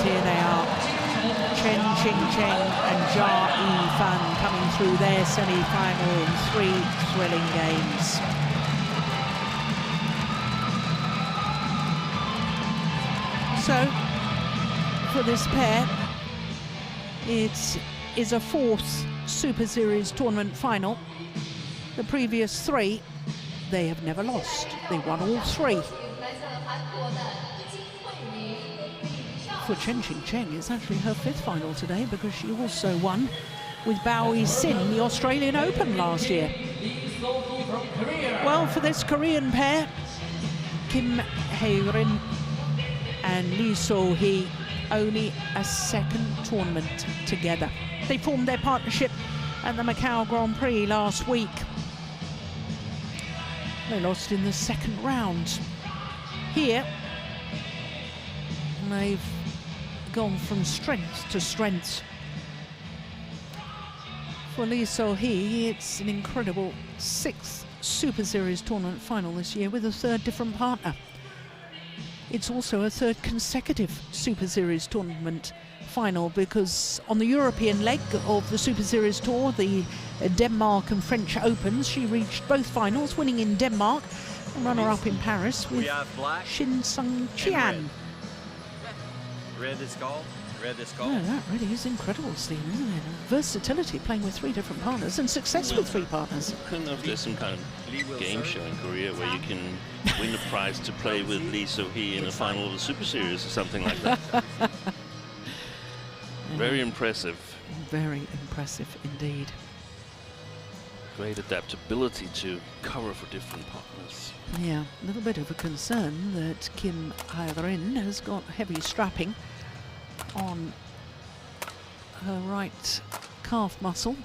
here they are. Chen, Qing and Jia Yifan coming through their semi-final in 3 thrilling games. So, for this pair, it is a 4th Super Series tournament final. The previous 3, they have never lost. They won all 3. For Chen Qing, it's actually her 5th final today because she also won with Bao Yi-sin the Australian Open last year. Well, for this Korean pair, Kim Hae-rin and Lee So-hee, only a 2nd tournament together. They formed their partnership at the Macau Grand Prix last week. They lost in the 2nd round. Here, they've gone from strength to strength. For Lee So-hee, it's an incredible 6th Super Series tournament final this year with a 3rd different partner. It's also a 3rd consecutive Super Series tournament final because on the European leg of the Super Series tour, the Denmark and French Opens, she reached both finals, winning in Denmark and runner-up in Paris with Shin Sung-chian. Red is gold. Red is gold. No, that really is incredible, Stephen, isn't it? Versatility, playing with 3 different partners and success with 3 partners. I don't know if there's some kind of game show in Korea where you can win a prize to play with Lee So-hee in the final of the Super Series or something like that. Very impressive. Very impressive indeed. Great adaptability to cover for different partners. Yeah, a little bit of a concern that Kim Hae-rin has got heavy strapping on her right calf muscle.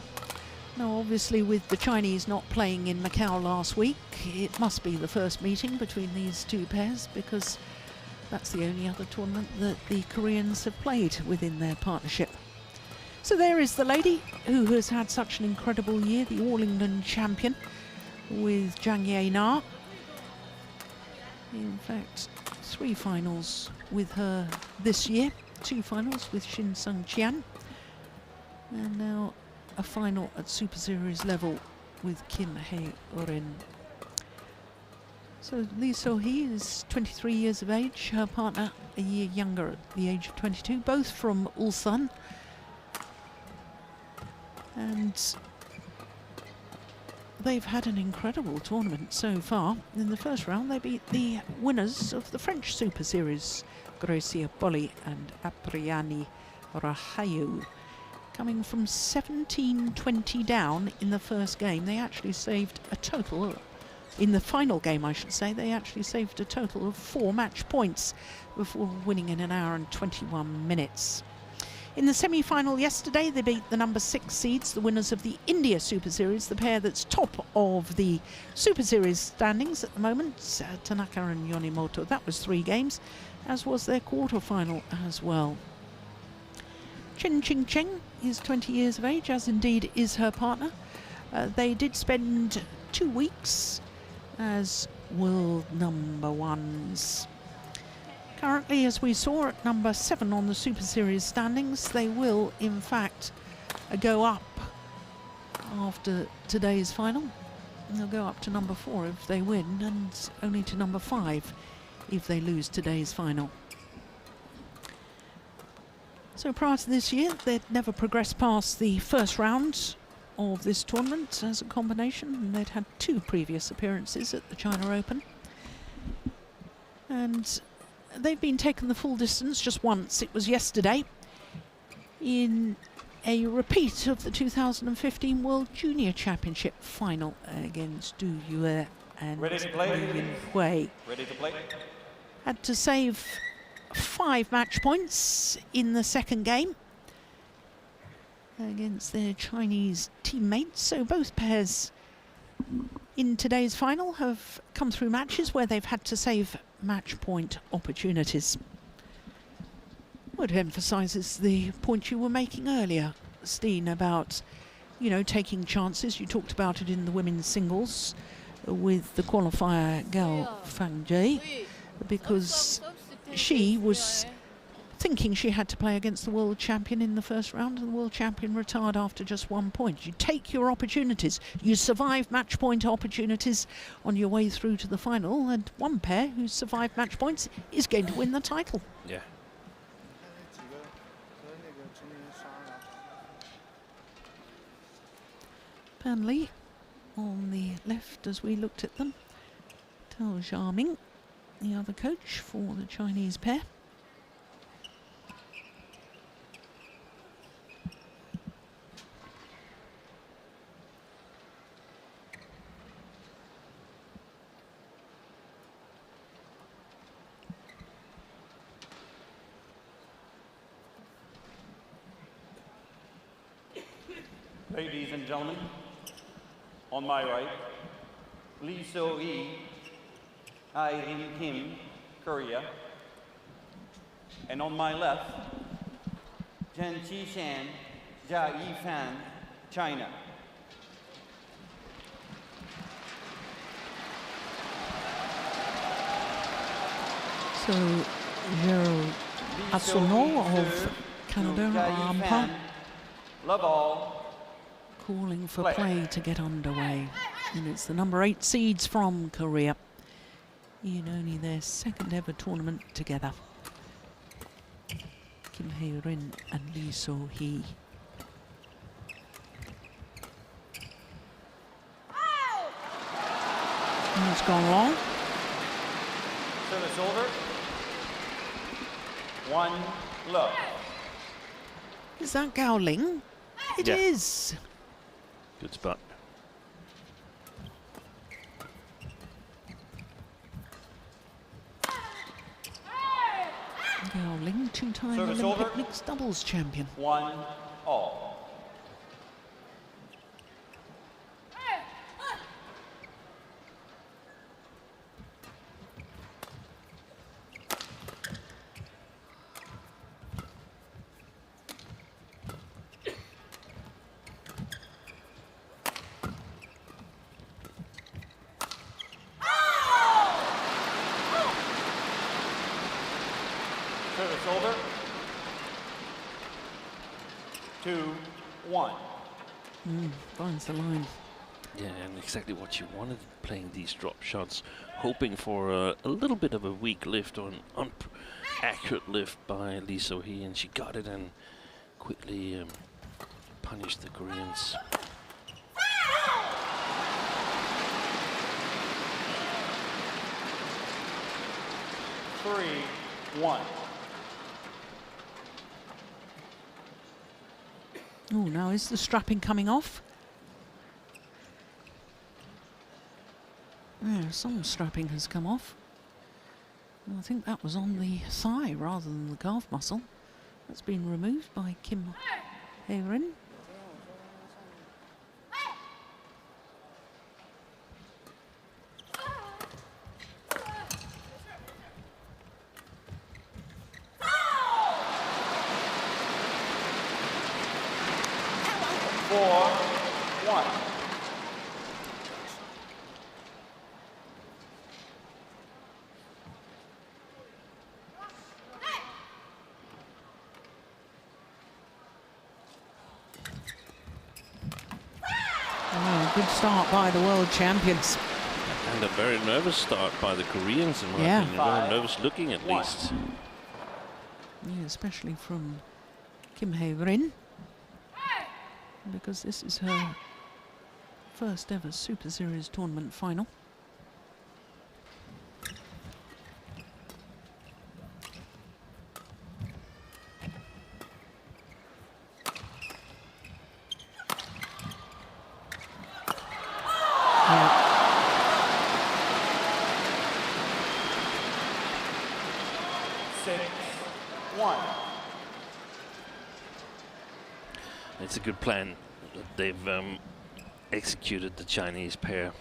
Now, obviously, with the Chinese not playing in Macau last week, it must be the first meeting between these 2 pairs because that's the only other tournament that the Koreans have played within their partnership. So there is the lady who has had such an incredible year, the All England champion with Zhang Ye-na. In fact, 3 finals with her this year, 2 finals with Shin Sung-chian, and now a final at Super Series level with Kim Hae-rin. So Lee So-hee is 23 years of age, her partner a year younger at the age of 22, both from Ulsan. And they've had an incredible tournament so far. In the first round, they beat the winners of the French Super Series, Gracia Bolli and Apriani Rahayu. Coming from 17-20 down in the first game, they actually saved a total, in the final game I should say, they actually saved a total of 4 match points before winning in 1 hour and 21 minutes. In the semi-final yesterday, they beat the number 6 seeds, the winners of the India Super Series, the pair that's top of the Super Series standings at the moment, Tanaka and Yonimoto. That was 3 games, as was their quarter-final as well. Chen Qing is 20 years of age, as indeed is her partner. They did spend 2 weeks as world number 1s. Currently, as we saw, at number 7 on the Super Series standings, they will, in fact, go up after today's final. They'll go up to number 4 if they win, and only to number 5 if they lose today's final. So prior to this year, they'd never progressed past the first round of this tournament as a combination, and they'd had 2 previous appearances at the China Open. And they've been taken the full distance just once. It was yesterday in a repeat of the 2015 World Junior Championship final against Du Yue and Yin Hui. Ready to play? Had to save 5 match points in the second game against their Chinese teammates. So both pairs in today's final have come through matches where they've had to save match point opportunities. What emphasises the point you were making earlier, Steen, about, you know, taking chances. You talked about it in the women's singles with the qualifier Gao Fangjie, because she was thinking she had to play against the world champion in the first round, and the world champion retired after just 1 point. You take your opportunities. You survive match point opportunities on your way through to the final, and one pair who survived match points is going to win the title. Yeah. Burnley on the left as we looked at them. Tao Xiaoming, the other coach for the Chinese pair. Ladies and gentlemen, on my right, Lee So-hee, Ai-rim Kim, Korea. And on my left, Chen Qishan, Jia Yifan, China. So, Gerald Assono of Canada are umpire, love all. calling for play to get underway. And it's the number 8 seeds from Korea in only their second ever tournament together. Kim Hae-rin and Lee So-hee. And it's gone long. Service over. 1 love. Is that Gao Ling? It is. Good spot. Gao Ling, 2-time Service Olympic over. mixed doubles champion. 1 all. Service over. 2-1. Finds the line. Yeah, and exactly what you wanted playing these drop shots, hoping for a little bit of a weak lift or an accurate lift by Lee So-hee, and she got it and quickly punished the Koreans. Three, 1. Oh, now is the strapping coming off? Yeah, some strapping has come off. I think that was on the thigh rather than the calf muscle. That's been removed by Kim Hae-rin. Good start by the world champions. And a very nervous start by the Koreans, in my opinion. Very nervous looking, at least. Yeah, especially from Kim Hae-rin, because this is her first ever Super Series tournament final. It's a good plan that they've executed, the Chinese pair,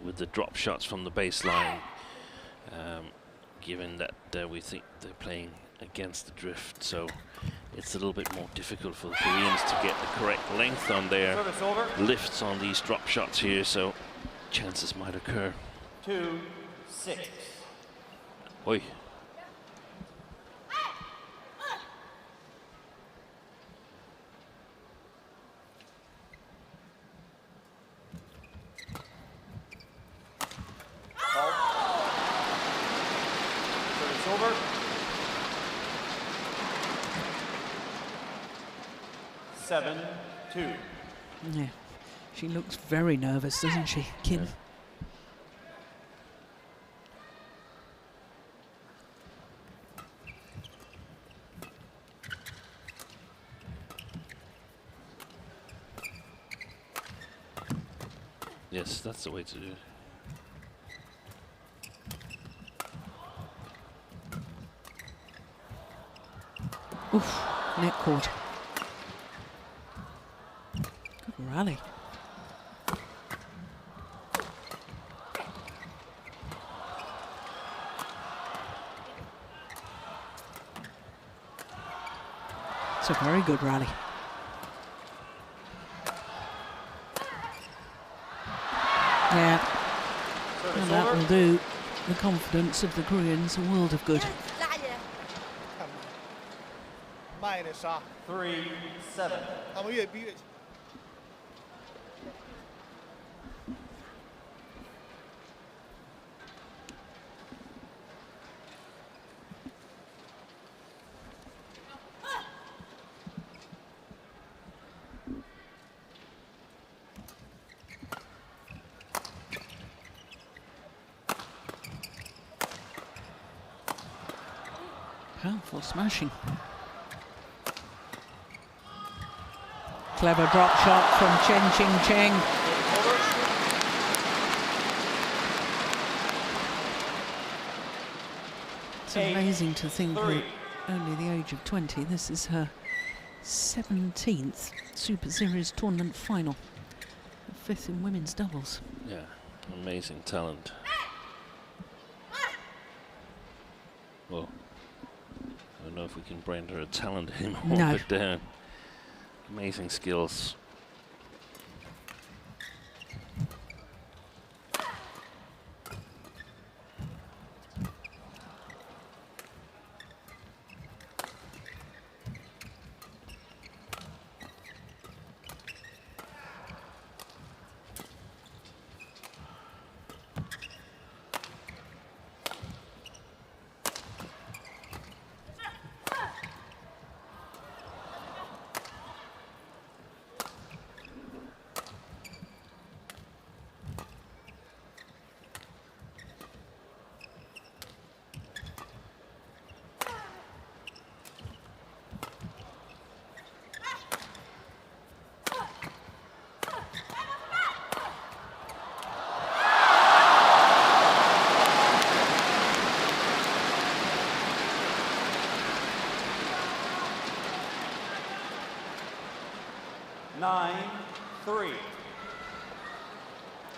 with the drop shots from the baseline, given that we think they're playing against the drift, so it's a little bit more difficult for the Koreans to get the correct length on their lifts on these drop shots here, so chances might occur. 2-6. Oi. 7-2. Yeah, she looks very nervous, doesn't she, Qing? Yeah. Yes, that's the way to do it. Oof, net cord. Good rally. It's a very good rally. Yeah, and that will do the confidence of the Koreans a world of good. 3-7. 他们越逼越强。Powerful smashing. Clever drop shot from Chen. It's amazing to think that only the age of 20, this is her 17th Super Series tournament final, the 5th in women's doubles. Yeah, amazing talent. Well, I don't know if we can brand her a talent anymore, No. but amazing skills.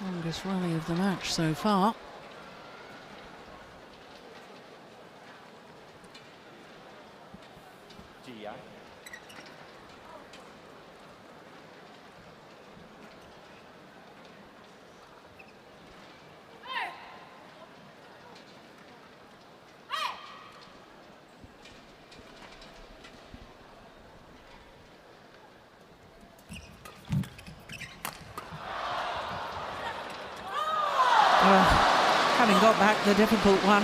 Longest rally of the match so far. Having got back the difficult one,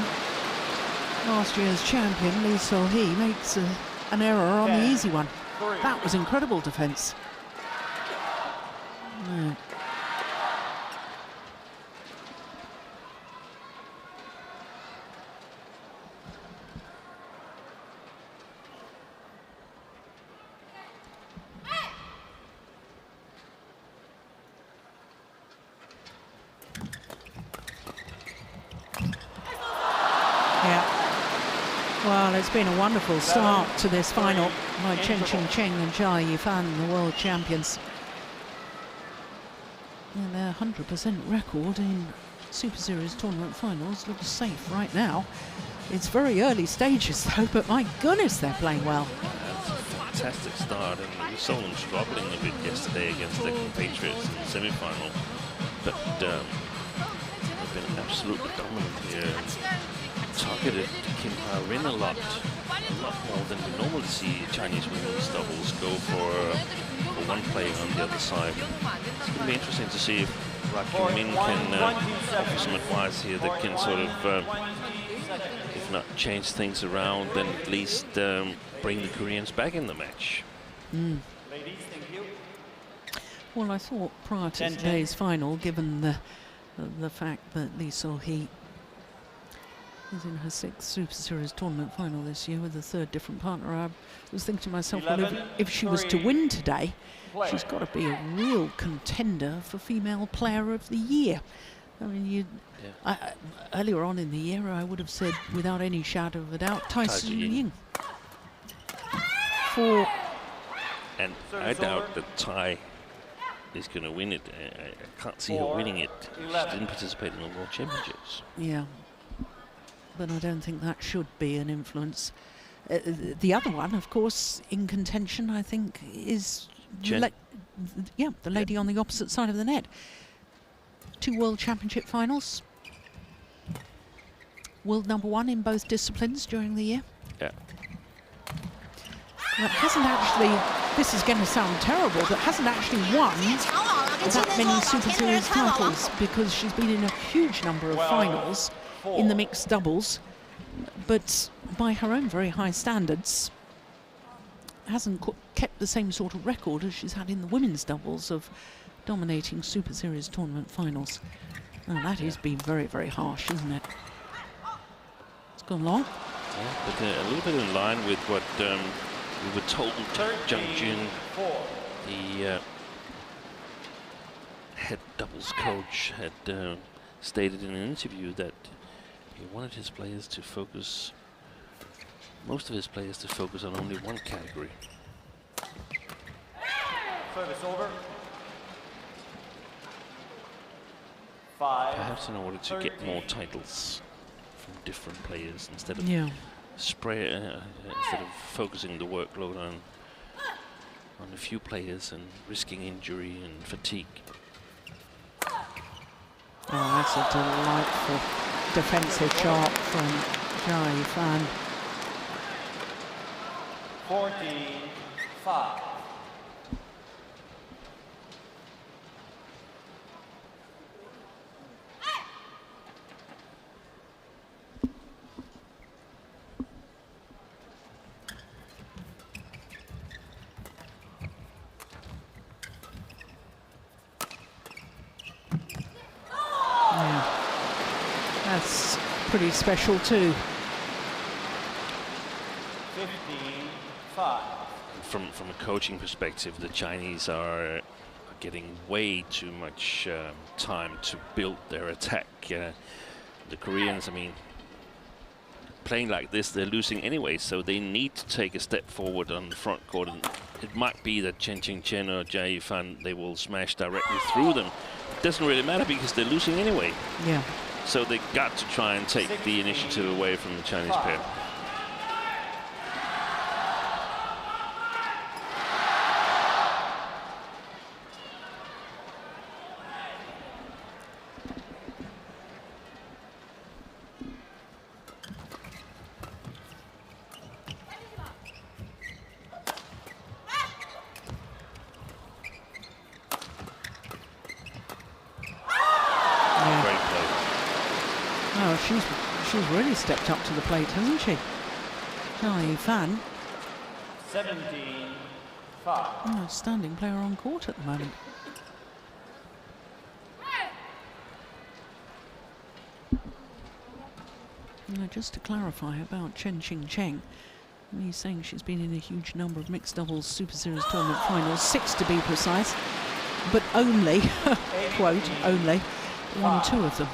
last year's champion Lee So-hee makes an error on the easy one. That was incredible defence. No. Well, it's been a wonderful start to this final by Chen and Jia Yifan, the world champions. And their 100% record in Super Series tournament finals looks safe right now. It's very early stages though, but my goodness, they're playing well. That's a fantastic start, and we saw them struggling a bit yesterday against their compatriots in the semi-final. But they've been absolutely dominant here. Targeted Kim Ha-rin a lot more than we normally see Chinese women's doubles go for one player on the other side. It's going to be interesting to see if Ra Kyung-min can offer some advice here that can sort of, if not change things around, then at least bring the Koreans back in the match. Ladies, Well, I thought prior to 10-10. today's final, given the fact that Lee So-hee is in her 6th Super Series tournament final this year with a 3rd different partner, I was thinking to myself, well, if she was to win today, she's got to be a real contender for Female Player of the Year. I mean, earlier on in the year, I would have said, without any shadow of a doubt, Tai Tzu-Ying. And I doubt that Tai is going to win it. I can't see her winning it. She didn't participate in the World Championships. Yeah, but I don't think that should be an influence. The other one, of course, in contention, I think, is Chen. The lady on the opposite side of the net. 2 World Championship finals. World #1 in both disciplines during the year. Yeah. That hasn't actually, this is going to sound terrible, but hasn't actually won that many Super Series titles, because she's been in a huge number of finals in the mixed doubles, but by her own very high standards, hasn't kept the same sort of record as she's had in the women's doubles of dominating Super Series tournament finals. Now that has been very, very harsh, isn't it? It's gone long. Yeah, but a little bit in line with what we were told. Zhang Jun, the head doubles coach, had stated in an interview that he wanted his players to focus, most of his players to focus on only one category. Service over. 5. Perhaps in order to get more titles from different players instead of instead of focusing the workload on a few players and risking injury and fatigue. Oh, that's a delightful defensive shot from Jia Fan. 14-5. That's pretty special too. 15-5. From a coaching perspective, the Chinese are getting way too much time to build their attack. The Koreans, I mean, playing like this, they're losing anyway, so they need to take a step forward on the front court. And it might be that Chen or Jia Fan, they will smash directly through them. It doesn't really matter because they're losing anyway. Yeah. So they got to try and take the initiative away from the Chinese pair. She's really stepped up to the plate, hasn't she? Jia Fan. 17-5. Outstanding player on court at the moment. Now, just to clarify about Chen Qing, he's saying she's been in a huge number of mixed doubles Super Series tournament finals, 6 to be precise, but only, quote, only won 2 of them.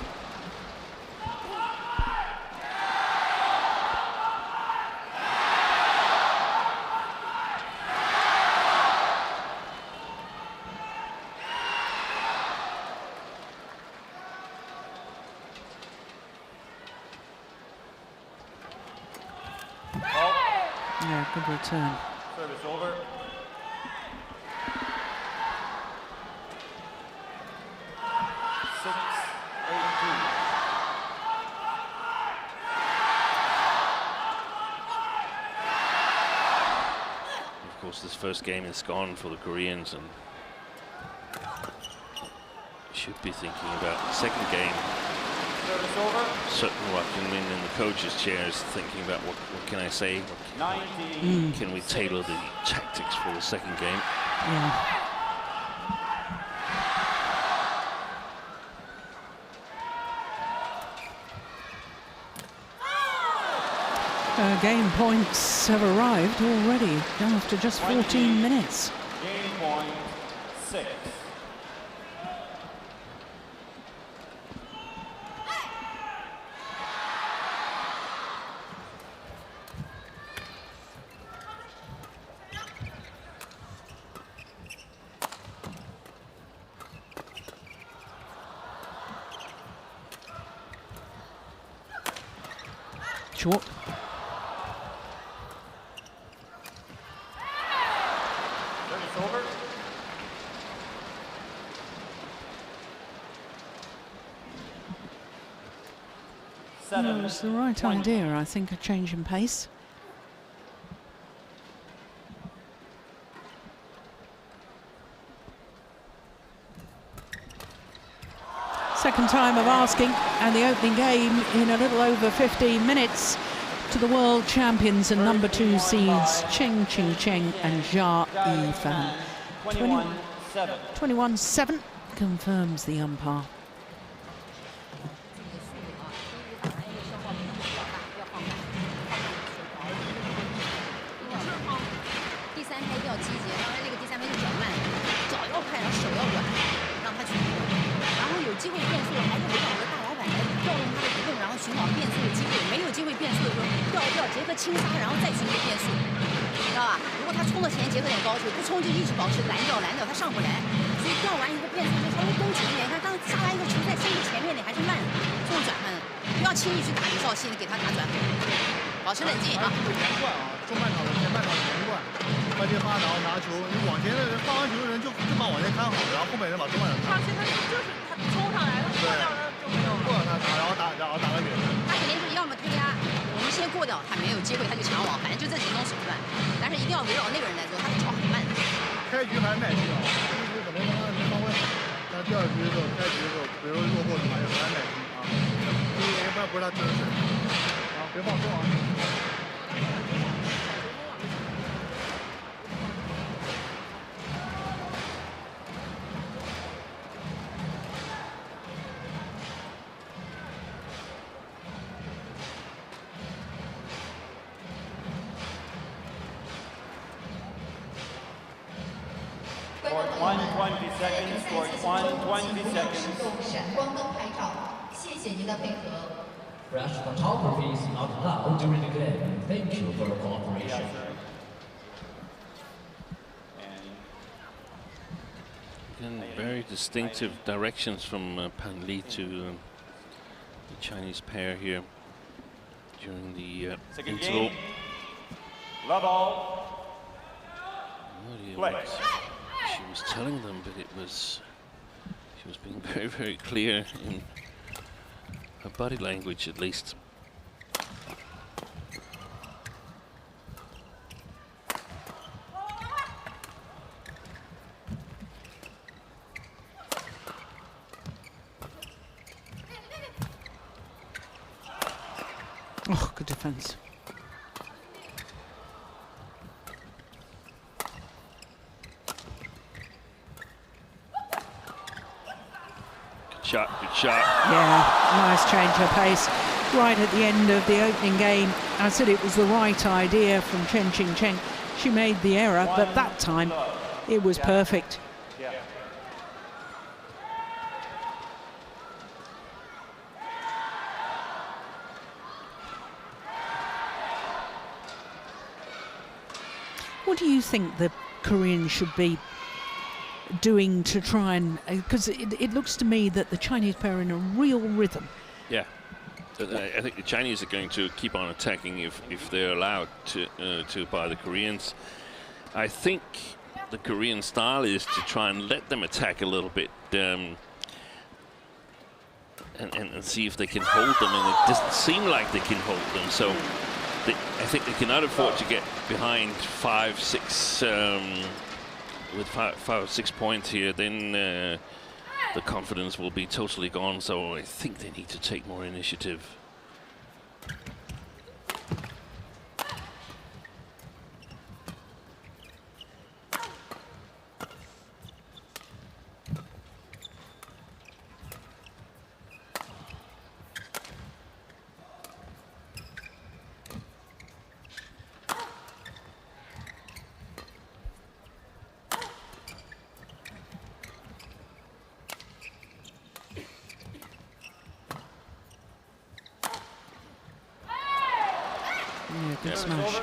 Yeah, good return. Service over. Of course, this first game is gone for the Koreans, and should be thinking about the second game. Service over. Certain rocking in the coach's chairs, thinking about what can I say? Can we tailor the tactics for the second game? Yeah. Game points have arrived already after just 14 minutes. Game point 6. Short. Service over. It was the right idea, I think, a change in pace. Second time of asking, and the opening game in a little over 15 minutes to the world champions and number 2 seeds Chen and Jia Yifan. 21-7. 21-7 confirms the umpire. 第三拍一定要积极，当然那个第三拍就脚慢，脚要快，然后手要软，让他去移动，然后有机会变速了，还是围绕我的大老板来调动他的移动，然后寻找变速的机会。没有机会变速的时候，调一调，结合轻刹，然后再寻求变速，知道吧？如果他冲到前结合点高速，不冲就一直保持拦掉，他上不来。所以调完以后变速就稍微绷紧一点。你看，当刹完一个球在身子前面，你还是慢的，这种转慢的，不要轻易去打李少熙，给他打转。保持冷静啊！连贯啊，中半场的前半场连贯，快接发，然后拿球，你往前的人发完球的人就把往前看好，然后后面人把中半场看。现在就是他冲上来了，过掉了就没有了。过了他打，然后打个远的。他肯定是要么推压，我们先过掉，他没有机会他就抢网，反正就这几种手段。但是一定要围绕那个人来做，他的脚很慢。开局还是耐心啊，第一局可能他没发挥好，但第二局的时候开局的时候，比如落后的话也还是耐心啊。因为一般不是他真的水平啊，别放松啊。 120 seconds for 120 seconds. 闪光灯拍照，谢谢您的配合。 Flash photography is not allowed during the game. Thank you for your cooperation. Again, very distinctive directions from Pan Li to the Chinese pair here during the Second interval. game. Love all. Play. She was telling them, but she was being very, very clear in her body language, at least. Oh, good defense. Good shot. Yeah, nice change of pace. Right at the end of the opening game, I said it was the right idea from Chen. She made the error, but that time it was perfect. Yeah. What do you think the Koreans should be doing to try and, because it looks to me that the Chinese pair are in a real rhythm. Yeah. I think the Chinese are going to keep on attacking if they're allowed to by the Koreans. I think the Korean style is to try and let them attack a little bit and see if they can hold them, and it doesn't seem like they can hold them. So I think they cannot afford to get behind 5, 6 with 5 or 6 points here. Then the confidence will be totally gone. So I think they need to take more initiative. Good Yeah. smash.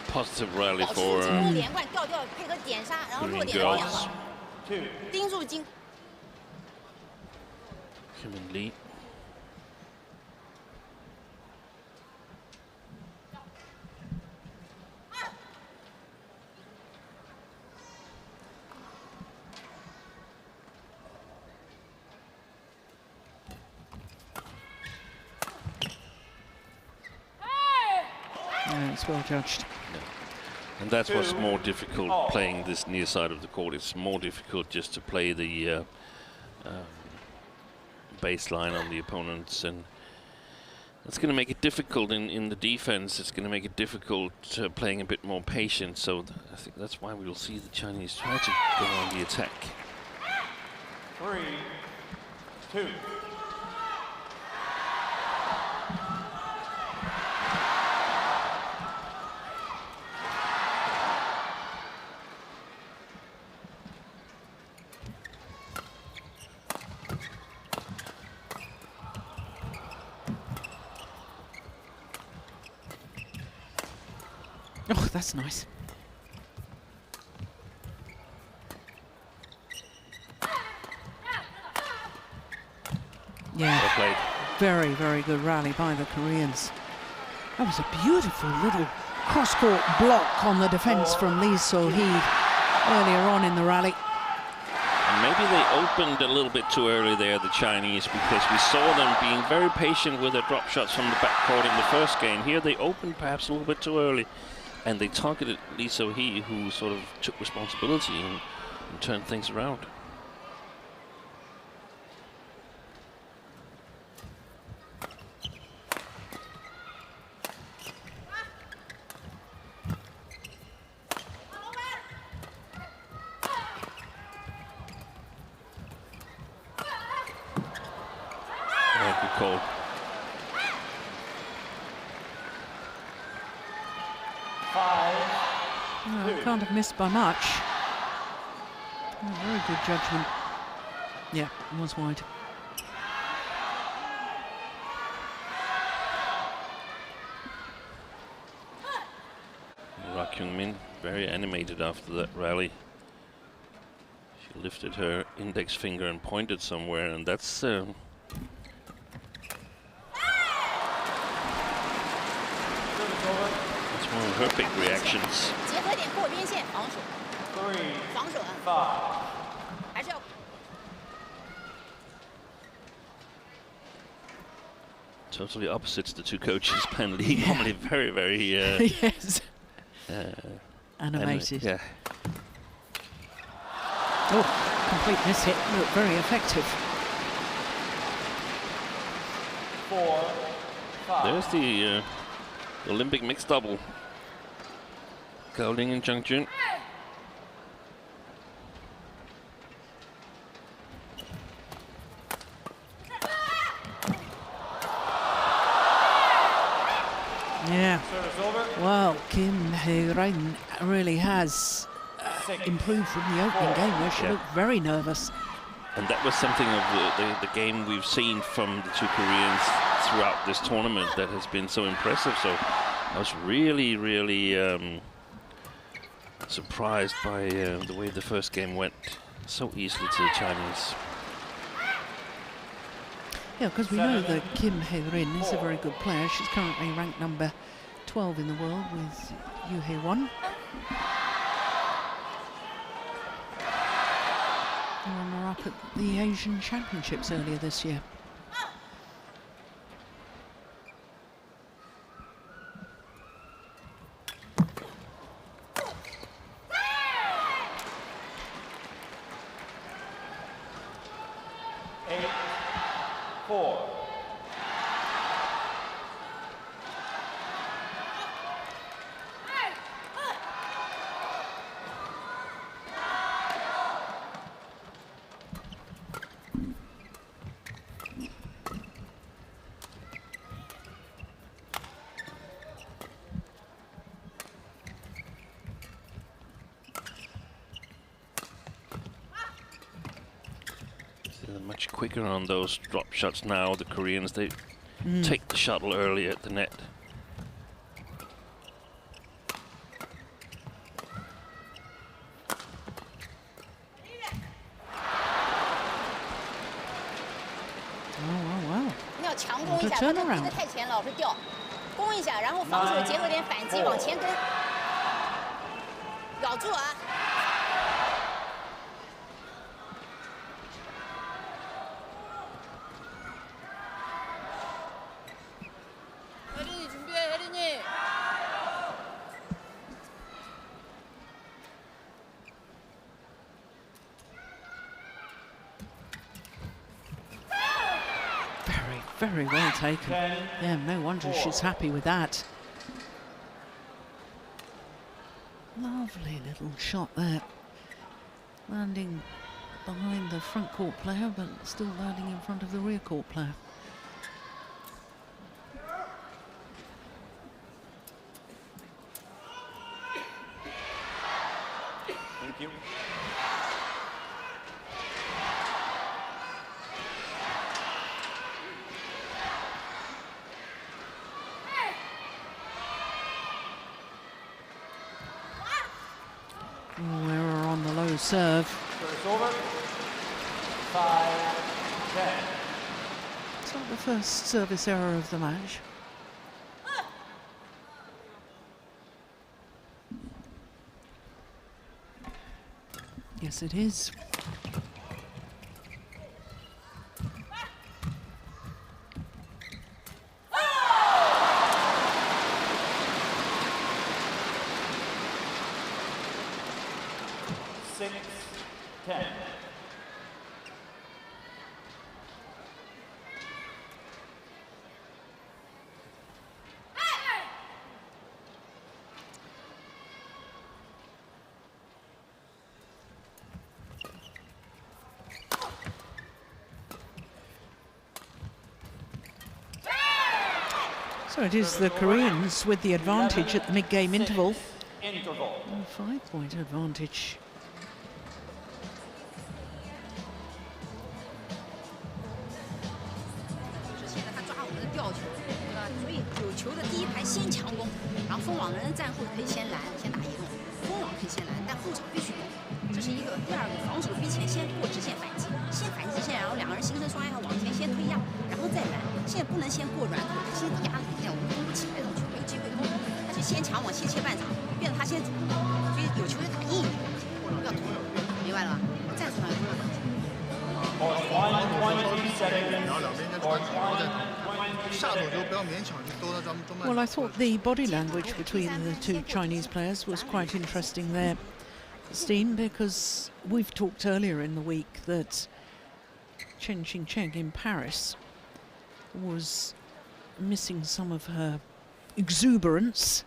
Positive rally 保持 for 住进入连贯，吊配合点杀，然后弱 Korean 点的点 girls. 了， 2. 盯住金。 Kim and Lee. Yeah, it's well judged. And that's what's more difficult playing this near side of the court. It's more difficult just to play the baseline on the opponents, and that's going to make it difficult in the defense. It's going to make it difficult playing a bit more patient. So I think that's why we'll see the Chinese try to go on the attack. 3, 2. Oh, that's nice. Yeah, Well played. very, very good rally by the Koreans. That was a beautiful little cross-court block on the defence from Lee So-hee earlier on in the rally. And maybe they opened a little bit too early there, the Chinese, because we saw them being very patient with their drop shots from the backcourt in the first game. Here they opened perhaps a little bit too early, and they targeted Lee So-hee, who sort of took responsibility and turned things around. Yeah, good call. 5. Oh, can't have missed by much. Oh, very good judgment. Yeah, it was wide. Rak Kyung-min, very animated after that rally. She lifted her index finger and pointed somewhere, and that's one of her big reactions. 结合点过边线，防守， 3, 防守啊， 5. 还是要。 Totally opposites the two coaches. Pan Lee normally very, very Yes, animated. Yeah. Oh, complete miss hit, looked very effective. 4, 5. There's the Olympic mixed double. Gao Ling and Zhang Jun. Yeah, Service over. well, Kim Hee-rin really has improved from the opening game where she Yeah. looked very nervous. And that was something of the game we've seen from the two Koreans throughout this tournament that has been so impressive. So I was really, really surprised by the way the first game went so easily to the Chinese. Yeah, because we know that Kim Hee-rin is a very good player. She's currently ranked number 12 in the world with Yoo Hee-won. The runner-up at the Asian Championships earlier this year. They're much quicker on those drop shots now. The Koreans, they take the shuttle early at the net. 要强攻一下，不能逼得太前，老是掉，攻一下，然后防守结合点反击往前跟，咬住啊！혜린이 준비해, 혜린이. Very well taken. Yeah, no wonder she's happy with that. Lovely little shot there. Landing behind the front court player, but still landing in front of the rear court player. Thank you. Error on the low serve. Service over. 5-10. It's not the first service error of the match. Yes, it is. So it is the Koreans with the advantage at the mid-game interval. A 5-point advantage. Well, I thought the body language between the two Chinese players was quite interesting there, Steen, because we've talked earlier in the week that Chen Qing in Paris was missing some of her exuberance,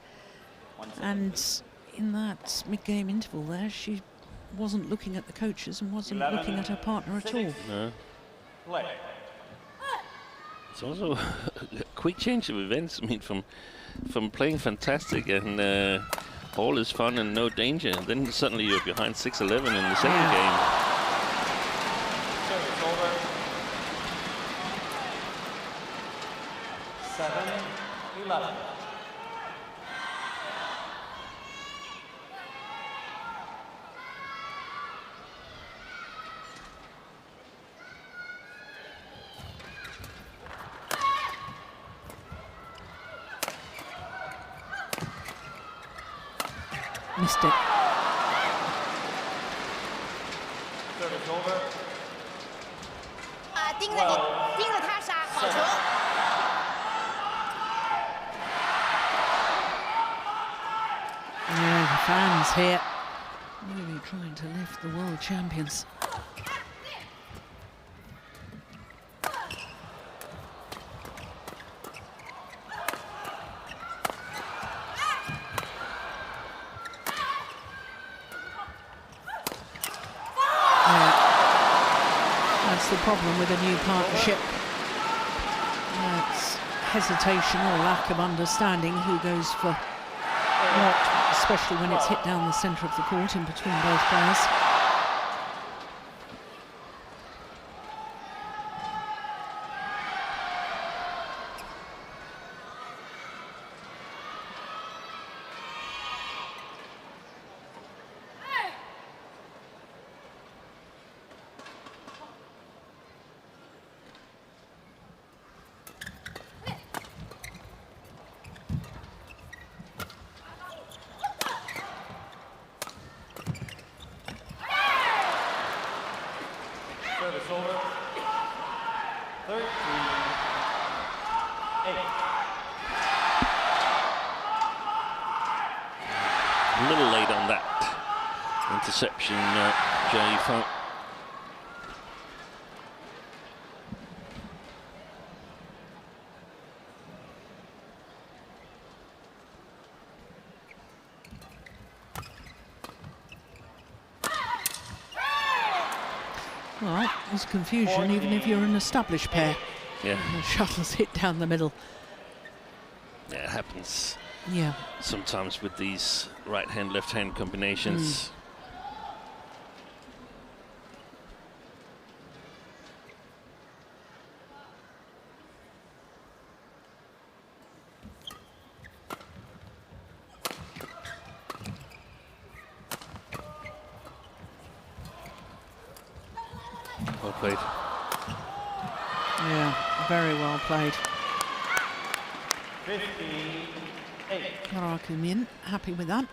and in that mid-game interval there she wasn't looking at the coaches and wasn't looking at her partner at all. No. It's also a quick change of events. I mean, from playing fantastic and all is fun and no danger, and then suddenly you're behind 6-11 in the second game. Service over. 7-11. Missed it. Service over. 啊，盯着你，盯着他杀，好球！ Yeah, the fans here really trying to lift the world champions. That's the problem with a new partnership. That's hesitation or lack of understanding who goes for what, especially when it's hit down the centre of the court in between both players. 13, 8. A little late on that interception, Jay Funk. Well, there's confusion even if you're an established pair. Yeah. And the shuttles hit down the middle. Yeah, it happens Yeah. sometimes with these right-hand, left-hand combinations. Well played. Yeah, very well played. 58. Karakumin, happy with that.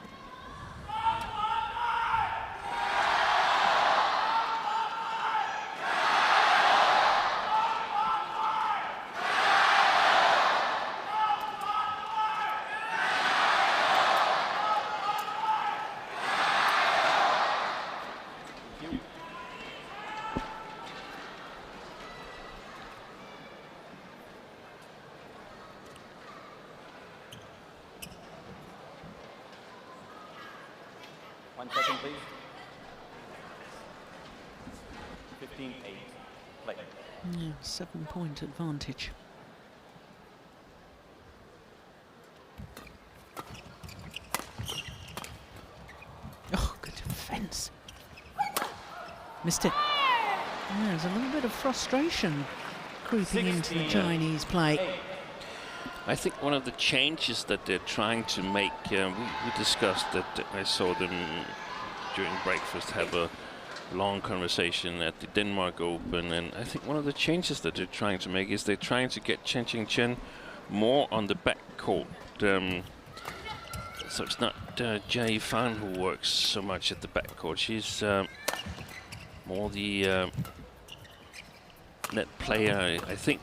One second, please. 15, 8. Play. Yeah, 7-point advantage. Oh, good defence. Missed it. Yeah, there's a little bit of frustration creeping into the 16, Chinese play. 8. I think one of the changes that they're trying to make, we discussed that. I saw them during breakfast have a long conversation at the Denmark Open, and I think one of the changes that they're trying to make is they're trying to get Chen more on the back court. So it's not Jay Fan who works so much at the back court. She's more the net player. I think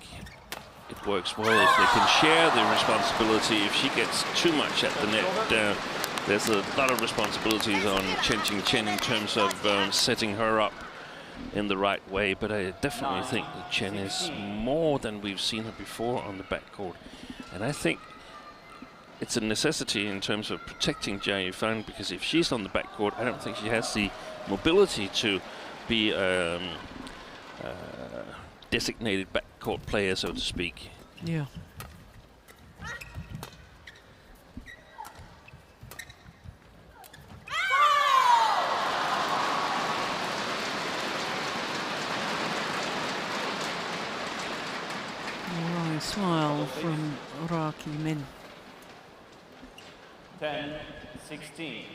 it works well if they can share the responsibility. If she gets too much at the net, there's a lot of responsibilities on Chen in terms of setting her up in the right way. But I definitely think that Chen is more than we've seen her before on the backcourt. And I think it's a necessity in terms of protecting Jia Yifan, because if she's on the backcourt, I don't think she has the mobility to be designated backcourt player, so to speak. Yeah. Right, smile from Raki Min. 10, 16.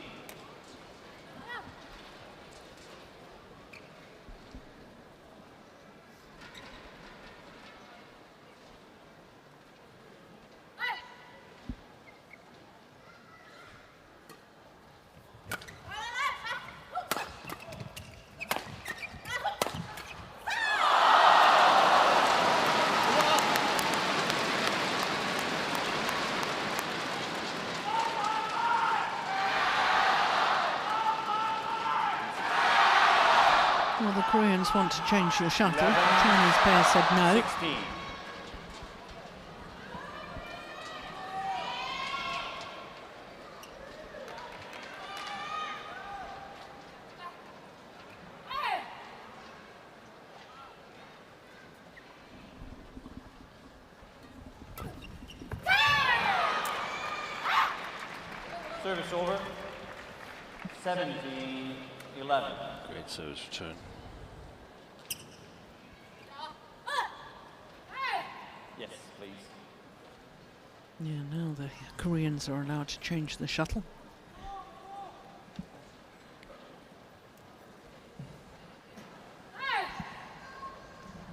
Well, the Koreans want to change your shuttle. The Chinese pair said no. 16. Service over. 17, 11. Great service return. Yes, please. Yeah, now the Koreans are allowed to change the shuttle.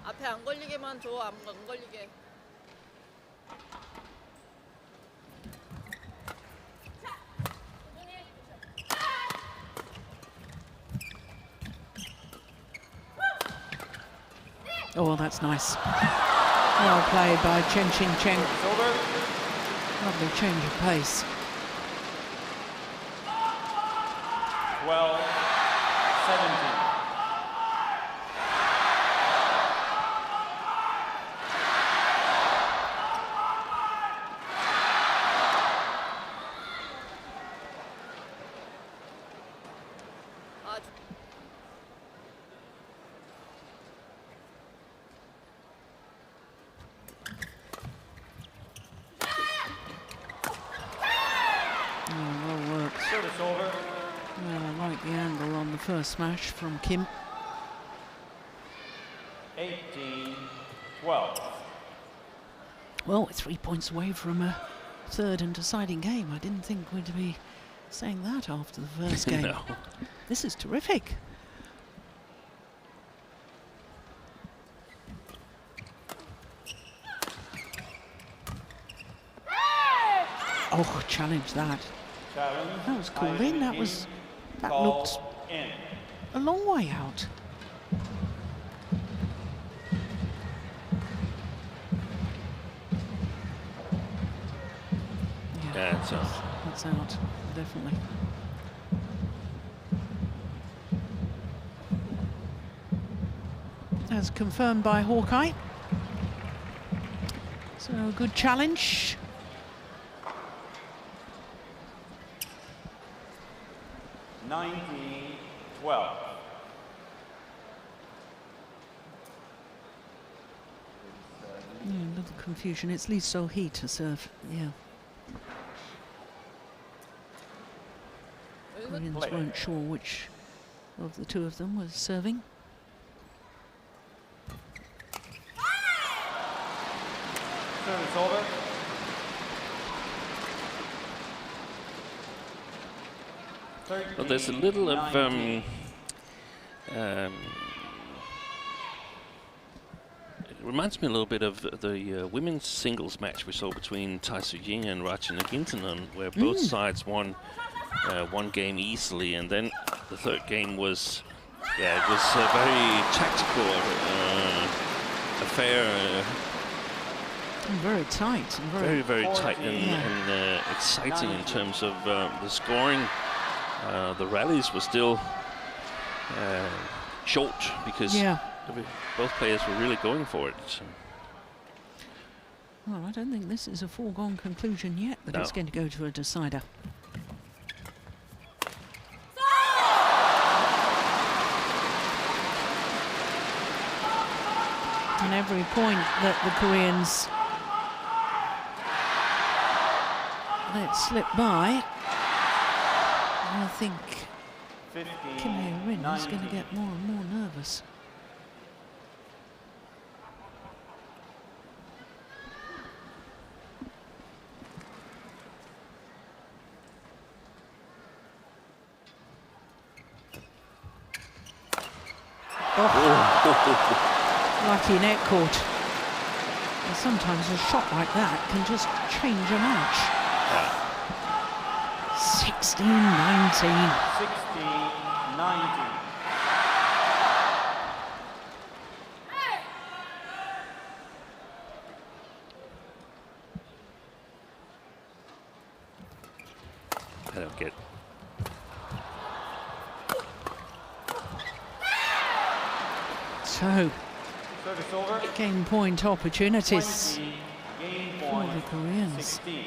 앞에 안 걸리게만 줘. 안 걸리게. Oh, that's nice. Well played by Chen Qing. Lovely change of pace. 12-17. First smash from Kim. 18-12. Well, we're 3 points away from a third and deciding game. I didn't think we'd be saying that after the first game. No. This is terrific. Oh, challenge that. That was called in. That looked a long way out. Yeah, it's out. That's out, definitely. As confirmed by Hawkeye. So a good challenge. Well, a little confusion. It's Lee So-hee to serve. Yeah. Koreans weren't sure which of the two of them was serving. Service over. Well, there's a little of it reminds me a little bit of the women's singles match we saw between Tai Su-ying and Rachana Gintanen, where both sides won one game easily, and then the third game was, yeah, it was a very tactical affair. Very tight. And very tight and exciting in terms of the scoring. The rallies were still short because both players were really going for it. So. Well, I don't think this is a foregone conclusion yet that it's going to go to a decider. And every point that the Koreans let slip by, I think Kim Hae-rin is going to get more and more nervous. Lucky net court. And sometimes a shot like that can just change a match. 16-19. 16-19. I don't get. So, game point opportunities 20, game for point, the Koreans. 16.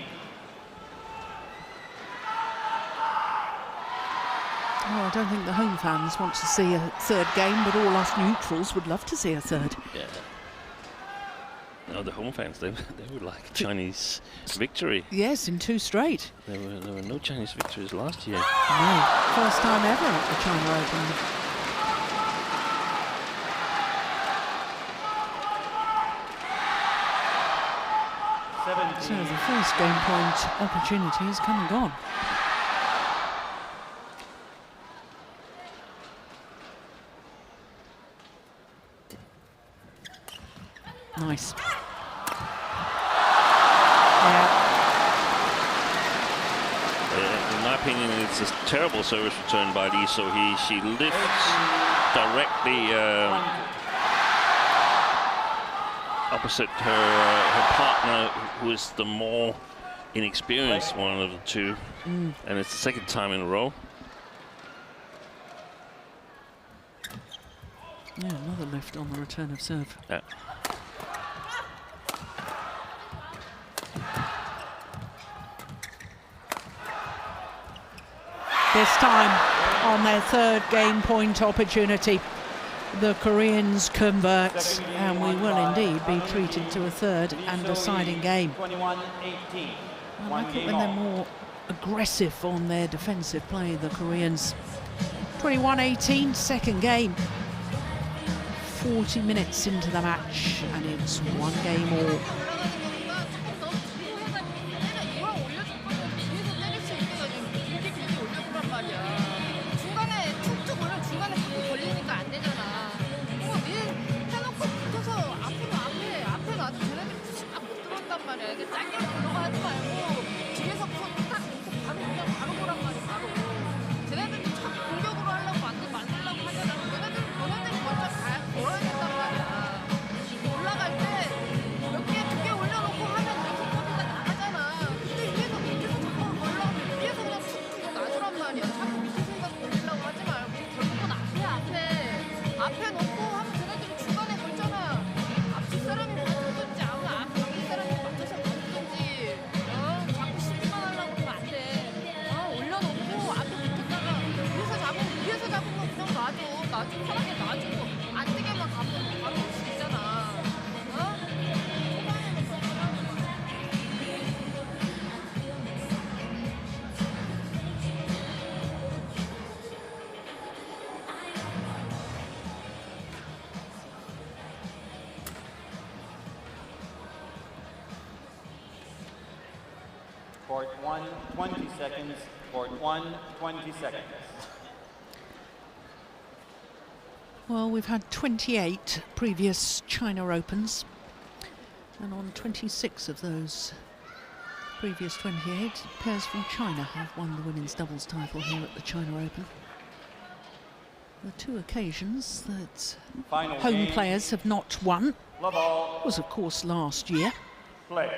Well, I don't think the home fans want to see a third game, but all us neutrals would love to see a third. Yeah. No, the home fans, they would like Chinese victory. Yes, in 2 straight. There were no Chinese victories last year. No, first time ever at the China Open. So the first game point opportunity has come and gone. Nice. In my opinion, it's a terrible service return by Lee So-hee. She lifts directly opposite her partner, who is the more inexperienced one of the two. And it's the second time in a row. Yeah, another lift on the return of serve. Yeah. This time on their third game point opportunity, the Koreans convert, and we will indeed be treated to a third and deciding game. 21-18. I like it when they're more aggressive on their defensive play, the Koreans. 21-18, second game. 40 minutes into the match, and it's one game all. Court 1, 20 seconds. Court 1, 20 seconds. Well, we've had 28 previous China Opens, and on 26 of those previous 28, pairs from China have won the women's doubles title here at the China Open. The two occasions that Final home game. players have not won Love all. was, of course, last year, Play.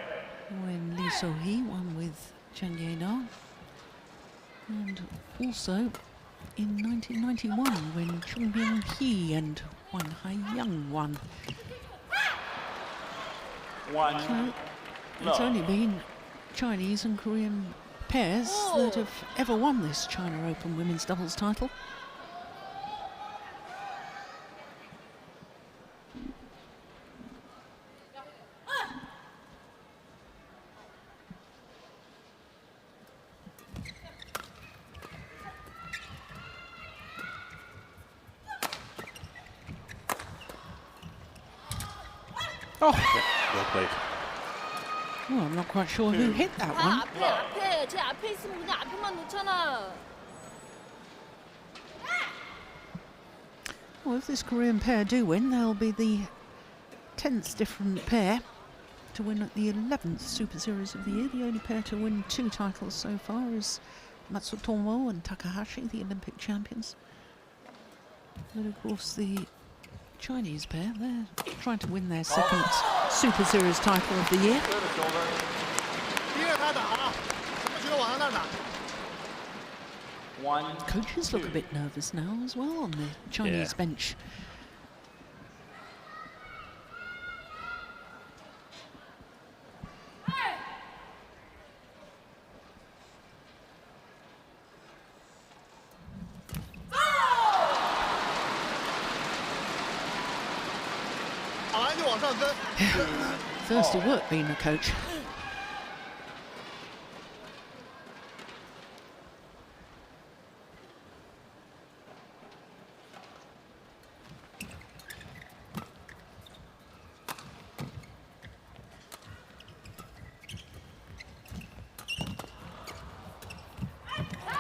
when Li So-hee won with Zhang Yana, and also in 1991 when Chung Byung-hee and Wang Hai-young won. One. So it's only been Chinese and Korean pairs that have ever won this China Open women's doubles title. Oh, Well played. well, I'm not quite sure who hit that one. 앞에 제 앞에 있으면 그냥 앞에만 놓잖아. Well, if this Korean pair do win, they'll be the 10th different pair to win at the 11th Super Series of the year. The only pair to win 2 titles so far is Matsutomo and Takahashi, the Olympic champions. But of course, the Chinese pair, they're trying to win their second Super Series title of the year. Service over. 逼着他打啊，什么球往他那儿打。 1. Coaches look a bit nervous now as well on the Chinese bench. Thirsty work being a coach.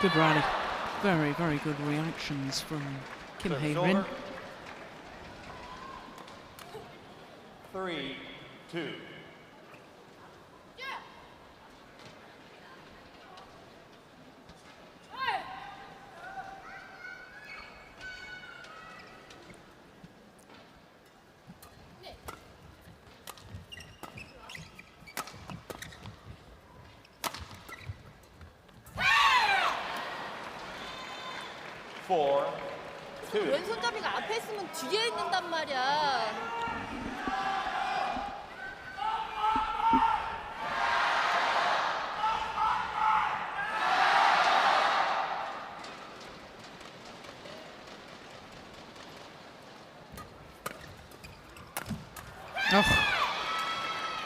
Good rally. Very, very good reactions from Kim Service Hae-rin. over. 3, 2. 4, 2. 왼손잡이가 앞에 있으면 뒤에 있는단 말이야. Oh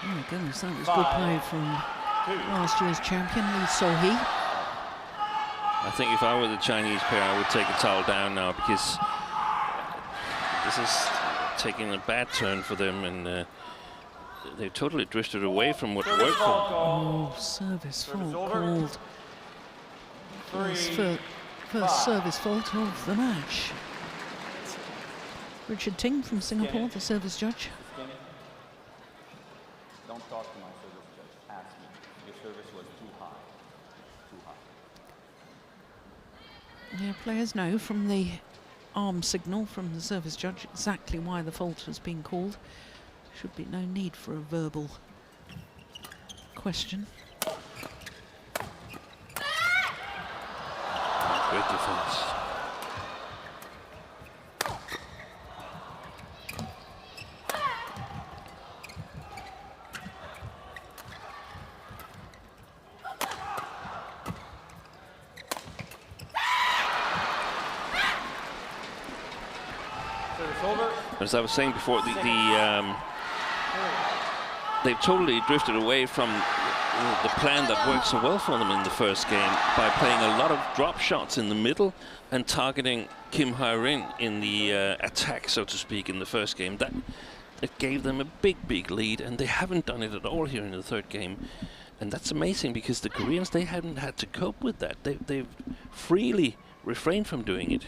my goodness, that was good play from last year's champion, Lee So-hee. I think if I were the Chinese pair, I would take the towel down now, because this is taking a bad turn for them, and they've totally drifted away from what worked for them. Oh, service fault called. First service fault of the match. Richard Ting from Singapore, the service judge. Don't talk to my service judge. Ask me. Your service was too high. Too high. Yeah, players know from the arm signal from the service judge exactly why the fault has been called. Should be no need for a verbal question. Great defense. As I was saying before, they've totally drifted away from the plan that worked so well for them in the first game by playing a lot of drop shots in the middle and targeting Kim Hae-rin in the attack, so to speak, in the first game. That it gave them a big lead, and they haven't done it at all here in the third game. And that's amazing, because the Koreans, they haven't had to cope with that. They've freely refrained from doing it.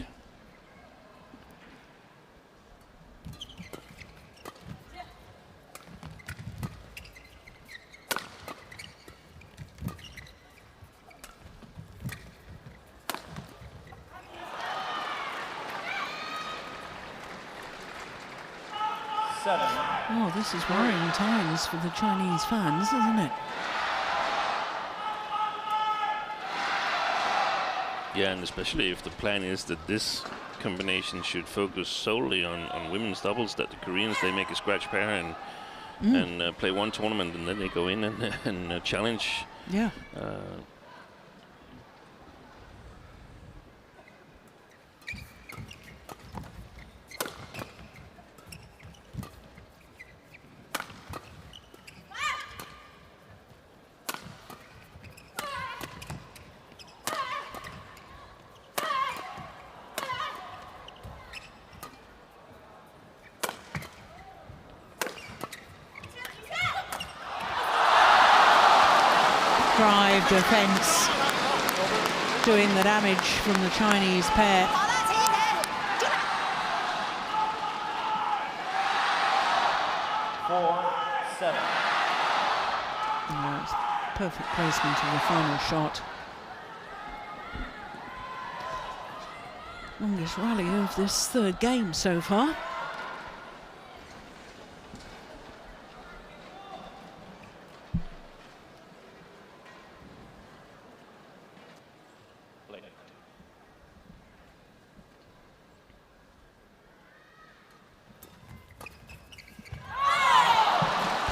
Oh, this is worrying times for the Chinese fans, isn't it? Yeah, and especially if the plan is that this combination should focus solely on women's doubles, that the Koreans, they make a scratch pair and play one tournament, and then they go in and challenge. Yeah. Drive defense doing the damage from the Chinese pair. It's perfect placement of the final shot. Longest rally of this third game so far.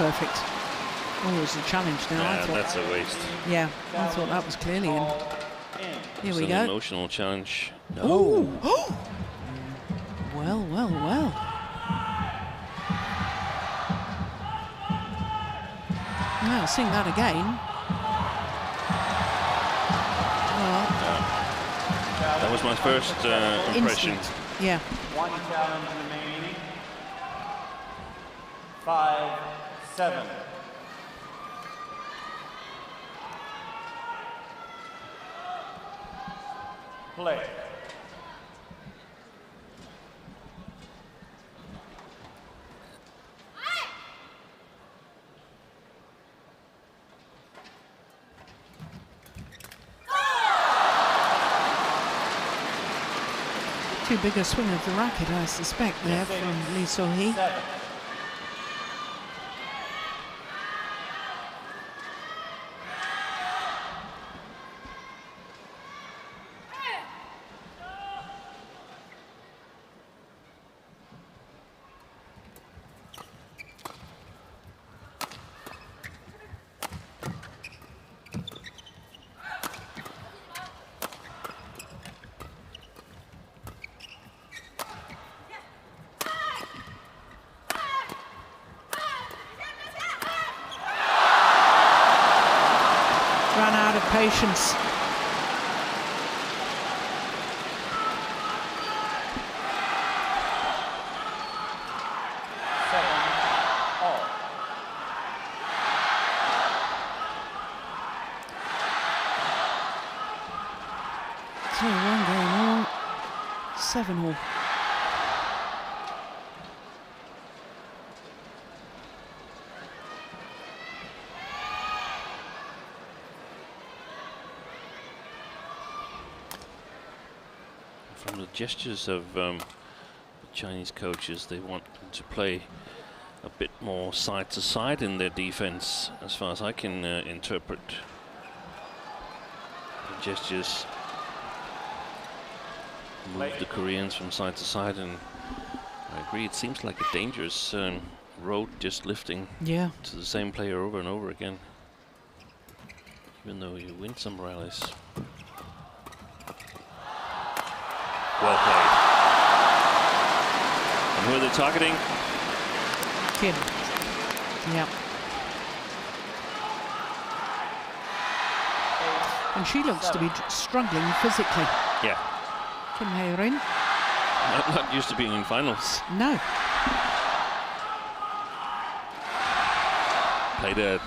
Perfect. Oh, it's a challenge now. I thought that's a waste. Yeah, I thought that was clearly in. Here we It's go. an emotional challenge. Oh! Well. Now, sing that again. Well, That was my first impression. instant. Yeah. One challenge remaining. 5-7. Play. Too big a swing of the racket, I suspect, there from Lee So-hee. 7. of patience. So 1 game all, 7 all. From the gestures of the Chinese coaches, they want them to play a bit more side to side in their defense, as far as I can interpret the gestures. Move the Koreans from side to side, and I agree, it seems like a dangerous road, just lifting to the same player over and over again, even though you win some rallies. Well played. And who are they targeting? Kim. Yeah. And she looks to be struggling physically. Yeah. Kim Hae-rin. Not used to being in finals. No. Played a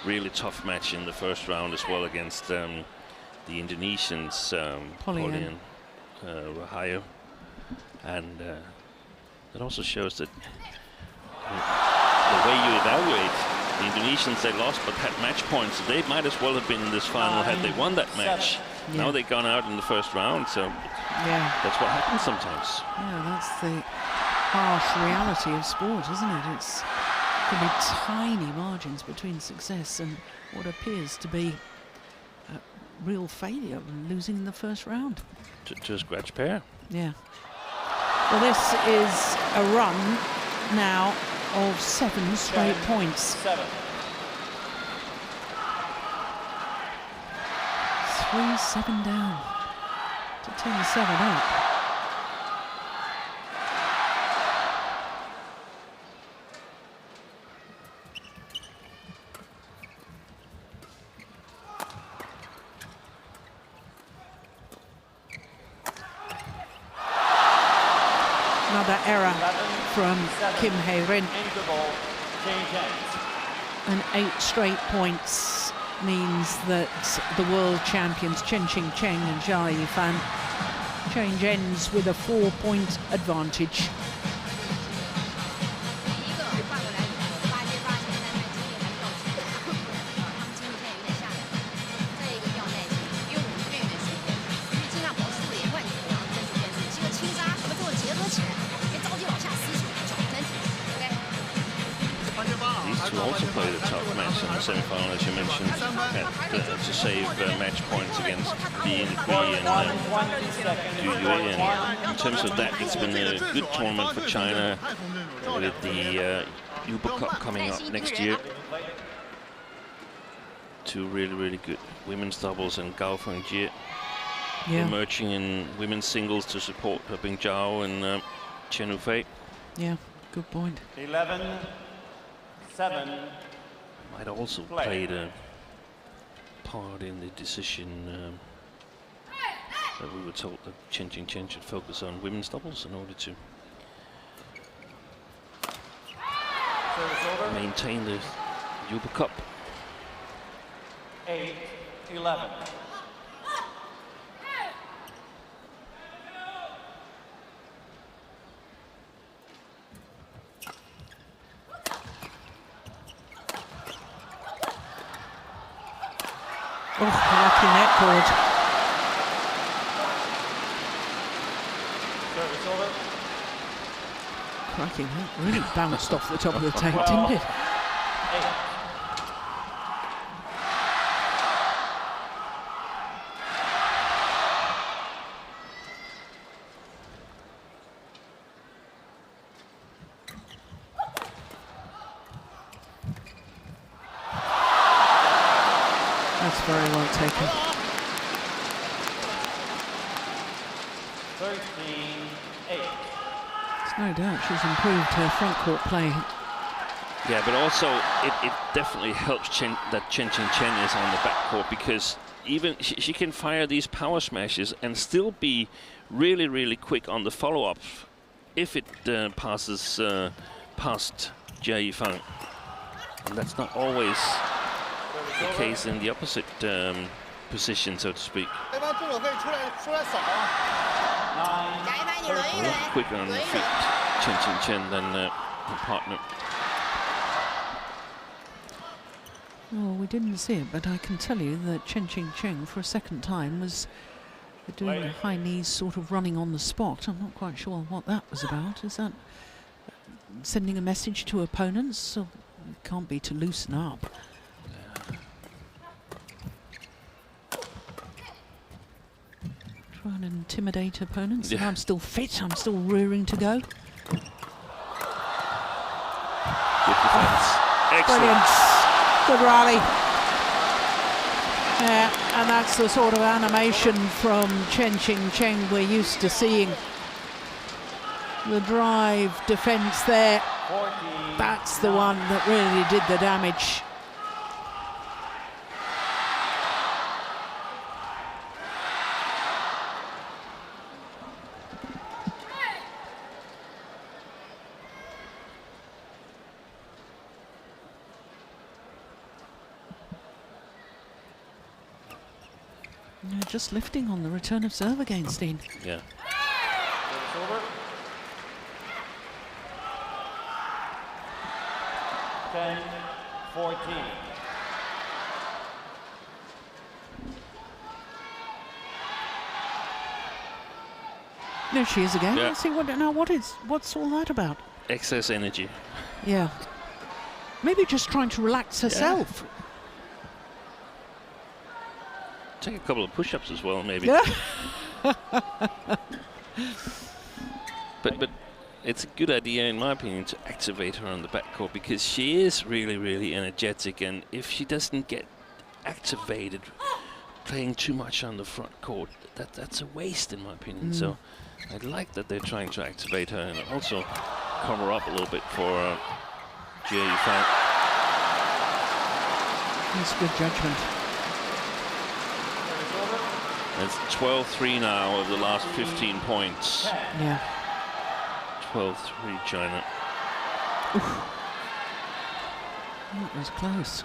really tough match in the first round as well against the Indonesians, Polly and Rahayu. And it also shows that the way you evaluate the Indonesians, they lost but had match points. They might as well have been in this final had they won that match. Yeah. Now they've gone out in the first round, so that's what happens sometimes. Yeah, that's the harsh reality of sport, isn't it? It's can be tiny margins between success and what appears to be a real failure, losing in the first round. To a scratch pair. Yeah. Well, this is a run now of 7 straight points. 3-7 down to 10-7 up. Another error from Kim Hae-rin. And 8 straight points means that the world champions Chen Qing and Jia Yifan change ends with a 4-point advantage. Also played a tough match in the semi-final, as you mentioned, had to save match points against Li and Du Yue. And in terms of that, it's been a good tournament for China with the Uber Cup coming up next year. 2 really good women's doubles, and Gao Fengjie emerging in women's singles to support Bing Zhao and Chen Yufei. Yeah, good point. 11-7. Might also played a part in the decision that we were told that Chen Qing should focus on women's doubles in order to maintain the Uber Cup. 8-11. Oh, lucky net cord. Service over. Cracking, that really bounced off the top of the tape, didn't it? 8. That's very well taken. 13-8. There's no doubt she's improved her front court play. Yeah, but also it definitely helps that Chen is on the back court, because even she can fire these power smashes and still be really, really quick on the follow-up if it passes past Jia Yifan. And that's not always the case in the opposite position, so to speak. A lot quicker on the feet, Chen than her partner. Well, we didn't see it, but I can tell you that Chen for a second time was doing a high knees, sort of running on the spot. I'm not quite sure what that was about. Is that sending a message to opponents? So it can't be to loosen up. Try and intimidate opponents. Yeah. I'm still fit, I'm still rearing to go. Good defense. Excellent. Brilliant. Good rally. Yeah, and that's the sort of animation from Chen we're used to seeing. The drive, defense there. That's the one that really did the damage. Just lifting on the return of serve again, Steen. Yeah. Over. 10-14. There she is again. Yeah. Let's see what's all that about? Excess energy. Yeah. Maybe just trying to relax herself. Yeah. Take a couple of push-ups as well, maybe. Yeah. But it's a good idea, in my opinion, to activate her on the backcourt, because she is really, really energetic, and if she doesn't get activated playing too much on the front court, that's a waste, in my opinion. So I like that they're trying to activate her and also cover up a little bit for Jia Yifan. That's good judgment. It's 12-3 now of the last 15 points. Yeah. 12-3 China. Oof. That was close.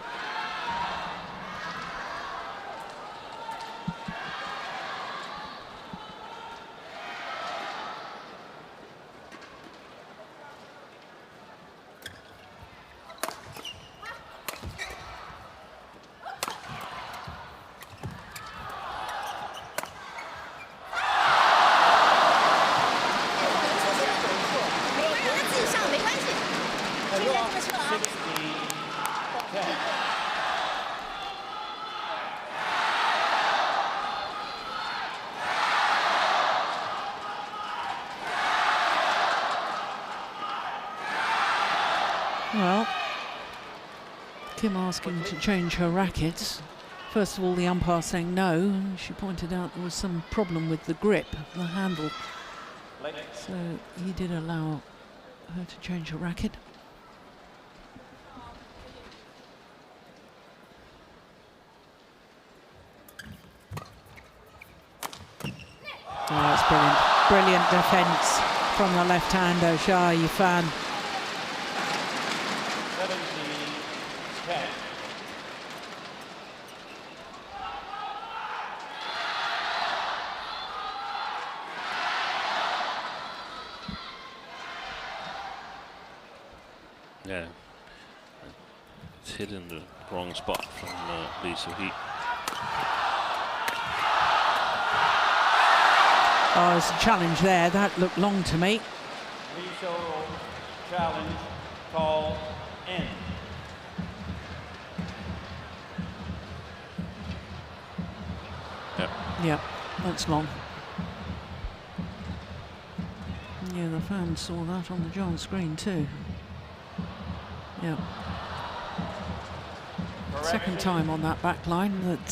Well, Kim asking to change her rackets. First of all, the umpire saying no. She pointed out there was some problem with the grip, the handle. So he did allow her to change her racket. Oh, that's brilliant. Brilliant defence from the left-hander, Jia Yifan. 17-10. Yeah, it's hit in the wrong spot from Lee So-hee. Oh, there's a challenge there. That looked long to me. Lee So challenge, call, in. Yeah, that's long. Yeah, the fans saw that on the giant screen too. Yeah. Second time on that back line that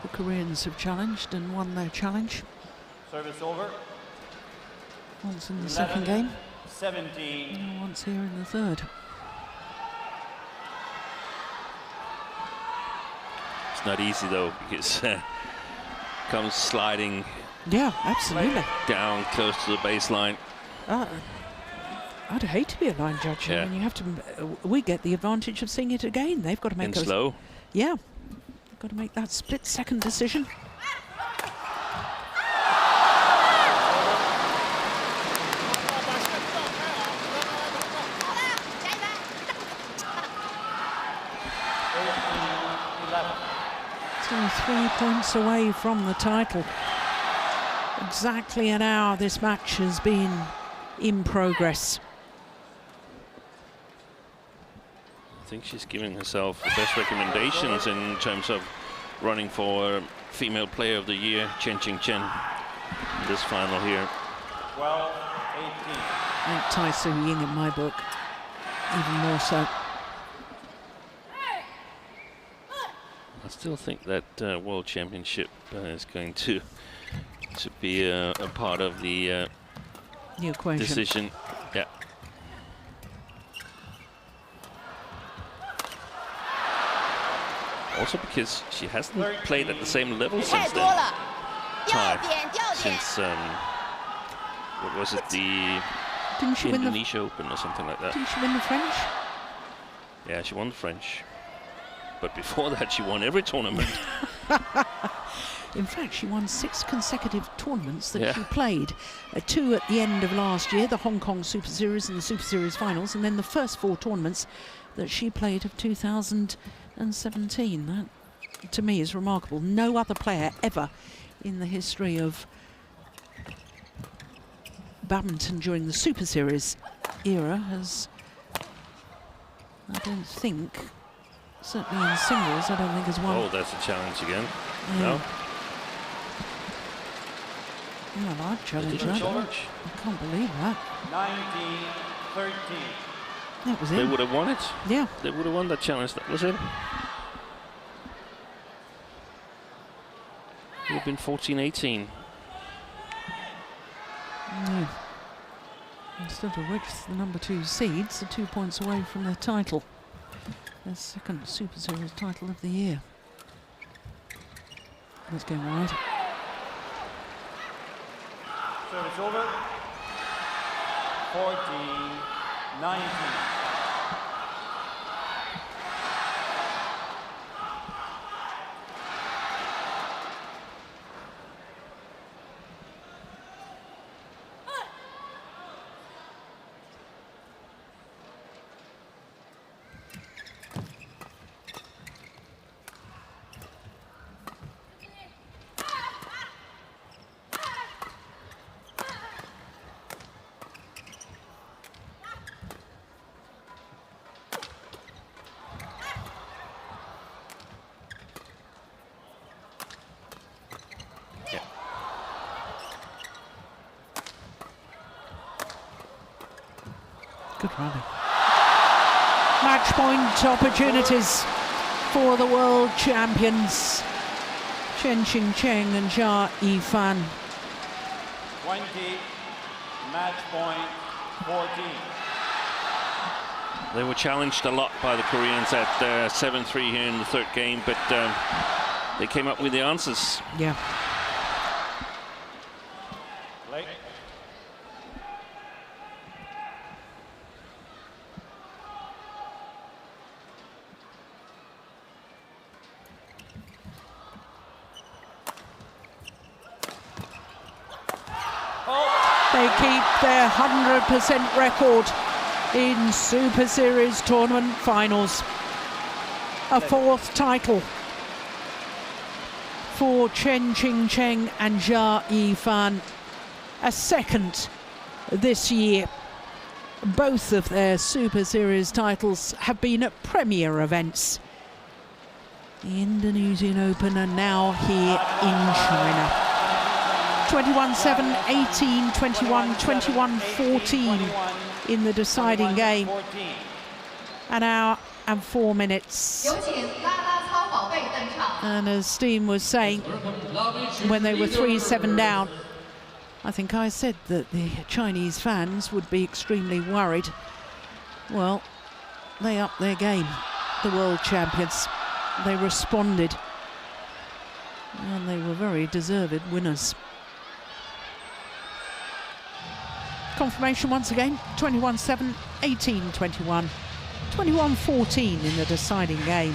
the Koreans have challenged and won their challenge. Service over. Once in the second game, 17. and once here in the third. not easy though, because comes sliding. Yeah, absolutely. Down close to the baseline. I'd hate to be a line judge. Yeah. I mean, you have to. We get the advantage of seeing it again. They've got to make In slow. Yeah, got to make that split-second decision. So 3 points away from the title. Exactly an hour this match has been in progress. I think she's giving herself the best recommendations in terms of running for Female Player of the Year, Chen in this final here. 12-18. And TAHOE Ying in my book, even more so. I still think that World Championship is going to be a part of the equation. decision. Yeah. Also because she hasn't played at the same level since then. Since what was it, the Didn't she Indonesia Open or something like that? Didn't she win the French? Yeah, she won the French. But before that, she won every tournament. In fact, she won 6 consecutive tournaments that she played. 2 at the end of last year, the Hong Kong Super Series and the Super Series finals, and then the first 4 tournaments that she played of 2017. That, to me, is remarkable. No other player ever in the history of badminton during the Super Series era has, I don't think, certainly in singles, I don't think has won. Oh, that's a challenge again. Yeah. No? Yeah, I'd challenge that. I can't believe that. 19-13. That was it. They would have won it. Yeah. They would have won that challenge. That was it. It would have been 14-18. Yeah. Instead of which, the number 2 seeds are 2 points away from their title. Their second Super Series title of the year. Let's go wide. Service over. 14-19. Good rally. Match point opportunities for the world champions, Chen and Jia Yifan. 20, match point 14. They were challenged a lot by the Koreans at 7-3 here in the third game, but they came up with the answers. Yeah. Late. They keep their 100% record in Super Series tournament finals. A 4th title for Chen Qing and Jia Yifan. A 2nd this year. Both of their Super Series titles have been at premier events. The Indonesian Open and now here in China. 21-7, 18-21, 21-14 in the deciding game. An hour and 4 minutes. And as Steen was saying, when they were 3-7 down, I think I said that the Chinese fans would be extremely worried. Well, they upped their game, the world champions. They responded And they were very deserved winners. Confirmation once again, 21-7, 18-21, 21-14 in the deciding game.